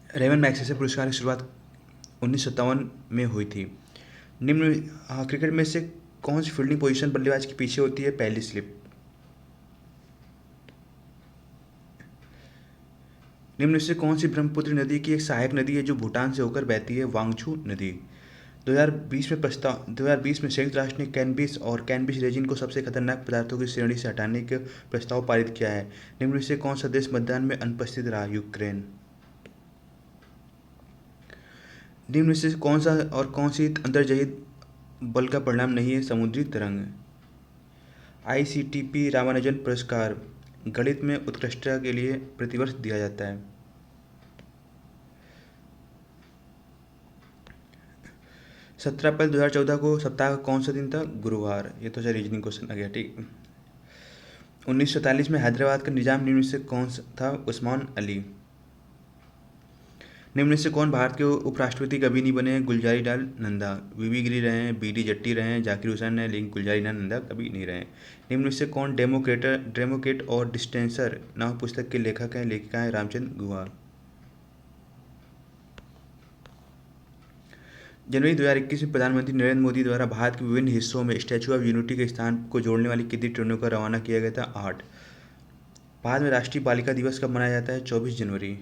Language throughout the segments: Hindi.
रेमन मैग्सेसे पुरस्कार की शुरुआत 1957 में हुई थी। निम्न क्रिकेट में से कौन सी फील्डिंग पोजीशन बल्लेबाज के पीछे होती है? पहली स्लिप। निम्न में से कौन सी ब्रह्मपुत्र नदी की एक सहायक नदी है जो भूटान से होकर बहती है? वांगचू नदी। 2020 में संयुक्त राष्ट्र ने कैनबिस और कैनबिस रेजिन को सबसे खतरनाक पदार्थों की श्रेणी से हटाने का प्रस्ताव पारित किया है। निम्न में से कौन सा देश मतदान में अनुपस्थित रहा? यूक्रेन। निम्न में से कौन सी अंतर्जयी बल का परिणाम नहीं है? समुद्री तरंग। ICTP रामानुजन पुरस्कार गणित में उत्कृष्टता के लिए प्रतिवर्ष दिया जाता है। 17 अप्रैल 2014 को सप्ताह का कौन सा दिन था? गुरुवार। ये तो रीजनिंग क्वेश्चन आ गया, ठीक। 1947 में हैदराबाद का निजाम निम्न में से कौन सा था? उस्मान अली। निम्न में से कौन भारत के उपराष्ट्रपति कभी नहीं बने हैं? गुलजारी लाल नंदा। VV गिरी रहे हैं, BD जट्टी रहे हैं, जाकिर हुसैन है, लेकिन गुलजारी लाल नंदा कभी नहीं रहे। निम्न में से कौन डेमोक्रेट और डिस्टेंसर नाम पुस्तक के लेखक हैं? लेखिका हैं रामचंद्र गुहा। जनवरी 2021 में प्रधानमंत्री नरेंद्र मोदी द्वारा भारत के विभिन्न हिस्सों में स्टैच्यू ऑफ यूनिटी के स्थान को जोड़ने वाली कितनी ट्रेनों को रवाना किया गया था? 8। भारत में राष्ट्रीय बालिका दिवस कब मनाया जाता है? 24 जनवरी।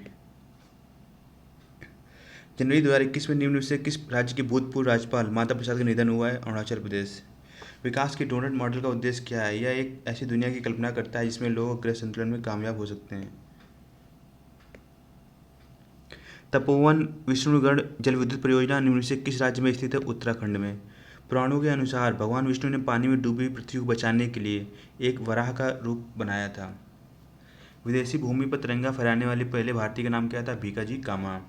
जनवरी 2021 में निम्न में से किस राज्य के भूतपूर्व राज्यपाल माता प्रसाद का निधन हुआ है? अरुणाचल प्रदेश। विकास के डोनट मॉडल का उद्देश्य क्या है? यह एक ऐसी दुनिया की कल्पना करता है जिसमें लोग ग्रह संतुलन में कामयाब हो सकते हैं। तपोवन विष्णुगढ़ जल विद्युत परियोजना निम्न में से किस राज्य में स्थित है? उत्तराखंड में। पुराणों के अनुसार भगवान विष्णु ने पानी में डूबी पृथ्वी को बचाने के लिए एक वराह का रूप बनाया था। विदेशी भूमि पर तिरंगा फहराने वाले पहले भारतीय का नाम क्या था? भीकाजी कामा।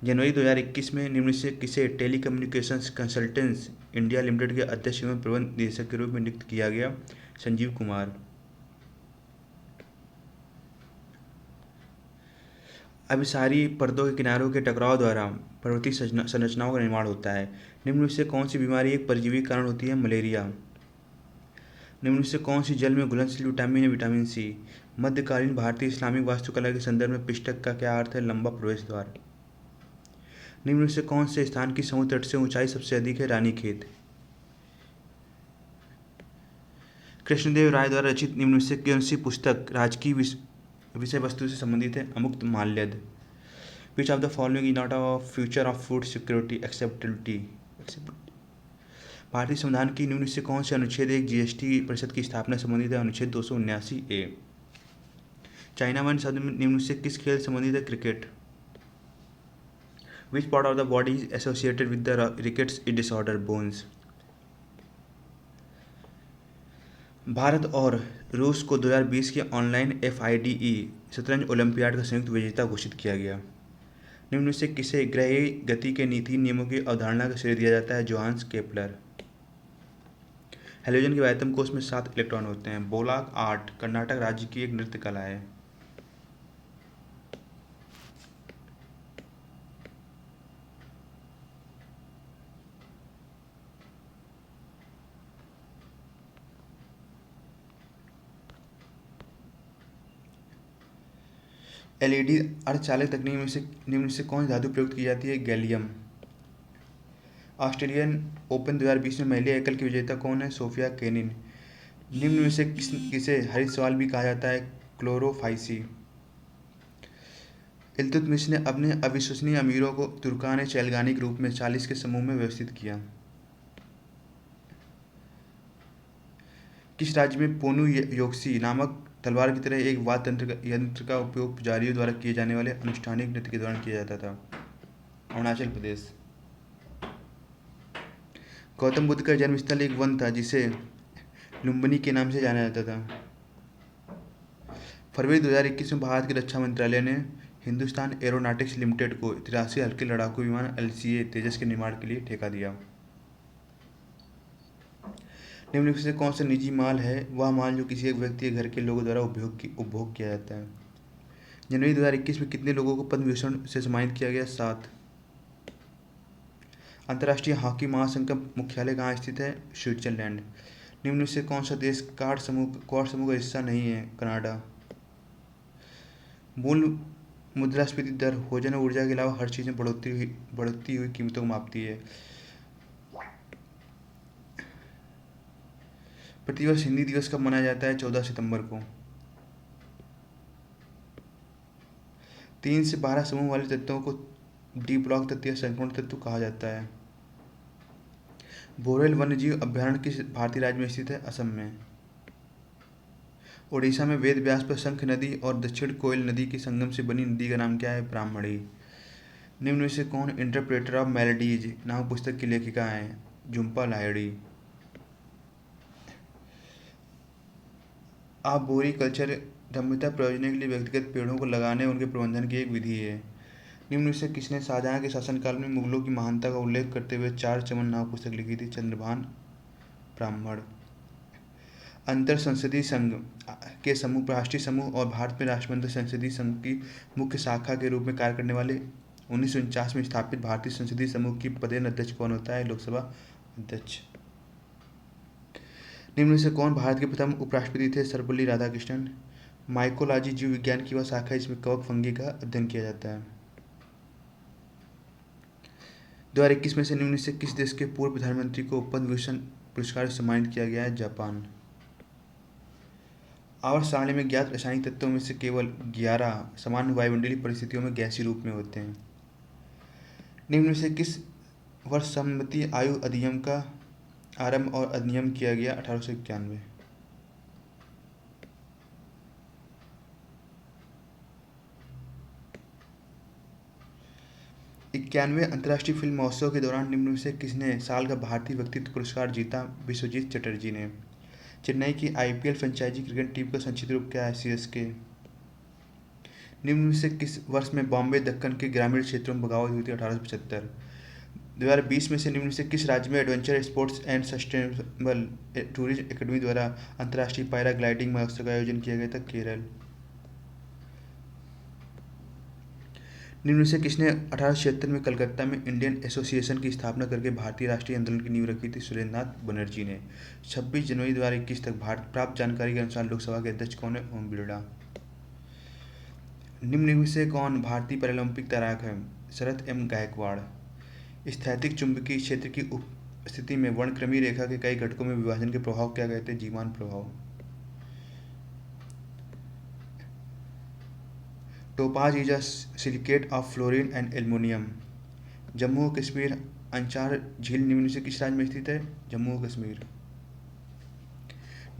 जनवरी 2021 में निम्न से किसे टेलीकम्युनिकेशंस कंसल्टेंट्स इंडिया लिमिटेड के अध्यक्ष एवं प्रबंध निदेशक के रूप में नियुक्त किया गया? संजीव कुमार। अभिसारी परतों के किनारों के टकराव द्वारा पर्वतीय संरचनाओं का निर्माण होता है। निम्न में से कौन सी बीमारी एक परजीवी कारण होती है? मलेरिया। निम्न में से कौन सी जल में घुलनशील विटामिन है? Vitamin C. मध्यकालीन भारतीय इस्लामिक वास्तुकला के संदर्भ में पिष्टक का क्या अर्थ है? लंबा प्रवेश द्वार। निम्न में से कौन से स्थान की समुद्र तट से ऊंचाई सबसे अधिक है? रानीखेत। कृष्णदेव राय द्वारा रचित निम्न में से कौन सी पुस्तक राजकीय विषय वस्तु से संबंधित है? अमुक्त माल्यद। Which of the following is not a future of food security acceptability. भारतीय संविधान की निम्न से कौन से अनुच्छेद एक GST परिषद की स्थापना संबंधित है? अनुच्छेद 279A। चाइना वन शब्द निम्न से किस खेल संबंधित है? Cricket. Which part of the body is associated with the rickets disorder? Bones. Bharat और रूस को 2020 के ऑनलाइन FIDE शतरंज ओलंपियाड का संयुक्त विजेता घोषित किया गया। निम्न में से किसे ग्रही गति के नीति नियमों की अवधारणा का श्रेय दिया जाता है? Johannes Kepler. हेलोजन के वायतम कोष में 7 इलेक्ट्रॉन होते हैं। बोलाक आर्ट कर्नाटक राज्य की एक नृत्य कला है। LED अर्धचालक तकनीक में से निम्न में से कौन सी धातु प्रयुक्त की जाती है? गैलियम। ऑस्ट्रेलियन ओपन 2020 में महिला एकल की विजेता कौन है? Sofia Kenin. निम्न में से किसे हरित सवाल भी कहा जाता है? क्लोरोफाइसी। इल्तुतमिश ने अपने अविश्वसनीय अमीरों को तुर्कान चैलगानी के रूप में 40 के समूह में व्यवस्थित किया। किस राज्य में पोनु योक्सी नामक तलवार की तरह एक वाद्य यंत्र का उपयोग पुजारियों द्वारा किए जाने वाले अनुष्ठानिक नृत्य के दौरान किया जाता था? अरुणाचल प्रदेश। गौतम बुद्ध का जन्मस्थल एक वन था जिसे लुम्बिनी के नाम से जाना जाता था। फरवरी 2021 में भारत के रक्षा मंत्रालय ने हिंदुस्तान एरोनॉटिक्स लिमिटेड को 83 हल्के लड़ाकू विमान LCA तेजस के निर्माण के लिए ठेका दिया। निम्न में से कौन सा निजी माल है? वह माल जो किसी एक व्यक्ति या घर के लोगों द्वारा उपभोग किया जाता है। जनवरी 2021 में कितने लोगों को पद्म विभूषण से सम्मानित किया गया? 7। अंतर्राष्ट्रीय हॉकी महासंघ का मुख्यालय कहाँ स्थित है? स्विट्जरलैंड। निम्न में से कौन सा देश क्वाड समूह का हिस्सा नहीं है? कनाडा। मूल मुद्रास्फीति दर भोजन और ऊर्जा के अलावा हर चीज़ में बढ़ती हुई कीमतों को मापती है। प्रतिवर्ष हिंदी दिवस कब मनाया जाता है? 14 सितंबर को। 3 से 12 समूह वाले तत्वों को डी ब्लॉक तत्व या संक्रमण तत्व कहा जाता है। बोरेल वन्यजीव अभयारण्य किस भारतीय राज्य में स्थित है? असम में। ओडिशा में वेद व्यास पर शंख नदी और दक्षिण कोयल नदी के संगम से बनी नदी का नाम क्या है? ब्राह्मणी। निम्न में से कौन इंटरप्रेटर ऑफ मेलेडीज नामक पुस्तक की लेखिका है? झुम्पा लाहिड़ी। आर्बोरी कल्चर रम्यता प्रयोजन के लिए व्यक्तिगत पेड़ों को लगाने और उनके प्रबंधन की एक विधि है। निम्न में से किसने शाहजहां के शासनकाल में मुगलों की महानता का उल्लेख करते हुए चार चमन नामक पुस्तक लिखी थी? चंद्रभान ब्राह्मण। अंतर संसदीय संघ के समूह राष्ट्रीय समूह और भारत में राष्ट्रमंडल संसदीय संघ की मुख्य शाखा के रूप में कार्य करने वाले 1949 में स्थापित भारतीय संसदीय समूह की पदेन अध्यक्ष कौन होता है? लोकसभा अध्यक्ष। निम्न में से कौन भारत के प्रथम उपराष्ट्रपति थे? सर्वपल्ली राधाकृष्णन। माइकोलॉजी जीव विज्ञान की वह शाखा है जिसमें कवक फंगी का अध्ययन किया जाता है। 2021 में से निम्न से किस देश के पूर्व प्रधानमंत्री को पद्म भूषण पुरस्कार से सम्मानित किया गया है? जापान। आवर्त सारणी में ज्ञात रासायनिक तत्वों में से केवल 11 सामान्य वायुमंडलीय परिस्थितियों में गैसीय रूप में होते हैं। निम्न में से किस वर्ष सम्मति आयु अधिनियम का आरंभ और अधिनियम किया गया? 1891। 91वें अंतर्राष्ट्रीय फिल्म महोत्सव के दौरान निम्न में से किसने साल का भारतीय व्यक्तित्व पुरस्कार जीता? विश्वजीत चटर्जी ने। चेन्नई की आईपीएल फ्रेंचाइजी क्रिकेट टीम का संक्षिप्त रूप क्या है? सीएसके। निम्न में से किस वर्ष में बॉम्बे दक्कन के ग्रामीण क्षेत्रों में बगावत हुई थी? 1875। 2020 में से निम्न में से किस राज्य में adventure sports and sustainable tourism academy द्वारा अंतर्राष्ट्रीय पैराग्लाइडिंग महोत्सव का आयोजन किया गया था? केरल। निम्न में से किसने 1876 में कलकत्ता में इंडियन एसोसिएशन की स्थापना करके भारतीय राष्ट्रीय आंदोलन की नींव रखी थी? सुरेंद्रनाथ बनर्जी ने। 26 जनवरी 2021 तक प्राप्त जानकारी के अनुसार लोकसभा के अध्यक्ष कौन है? ओम बिरला। निम्न में से कौन भारतीय पैरालंपिक तैराक है? शरद एम गायकवाड़। स्थैतिक चुंबकीय क्षेत्र की उपस्थिति में वर्णक्रमीय रेखा के कई घटकों में विभाजन के प्रभाव क्या कहते हैं? जीवान प्रभाव। Topaz is a silicate of fluorine and aluminium. Jammu और कश्मीर अंचार झील निम्न में से किस राज्य में स्थित है? जम्मू और कश्मीर।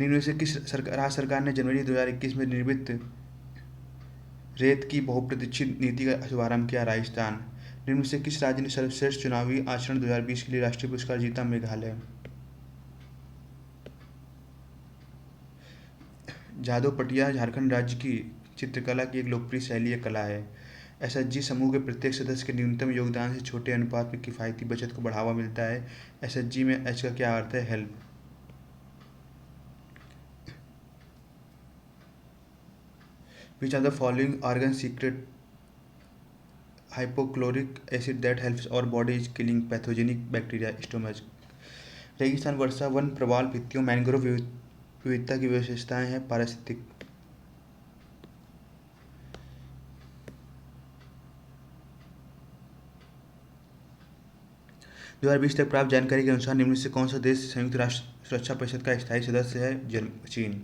निम्न में से किस राज्य सरकार ने जनवरी 2021 में निर्मित रेत की बहुप्रतीक्षित नीति का शुभारंभ किया? राजस्थान। निम्न में से किस राज्य ने सर्वश्रेष्ठ चुनावी आचरण 2020 के लिए राष्ट्रीय पुरस्कार जीता? मेघालय। जादव पटिया झारखंड राज्य की चित्रकला की एक लोकप्रिय शैली या कला है। एसएचजी समूह के प्रत्येक सदस्य के न्यूनतम योगदान से छोटे अनुपात में किफायती बचत को बढ़ावा मिलता है। एसएचजी में एच का क्या अर्थ है? Help. Which are the following organ secrete hypochloric acid that helps our body is killing pathogenic bacteria? Stomach. रेगिस्तान वर्षा वन प्रवाल भित्तियों मैंग्रोव विविधता की विशेषताएं हैं? पारिस्थितिक। 2020 तक प्राप्त जानकारी के अनुसार निम्न में से कौन सा देश संयुक्त राष्ट्र सुरक्षा परिषद का स्थायी सदस्य है? चीन।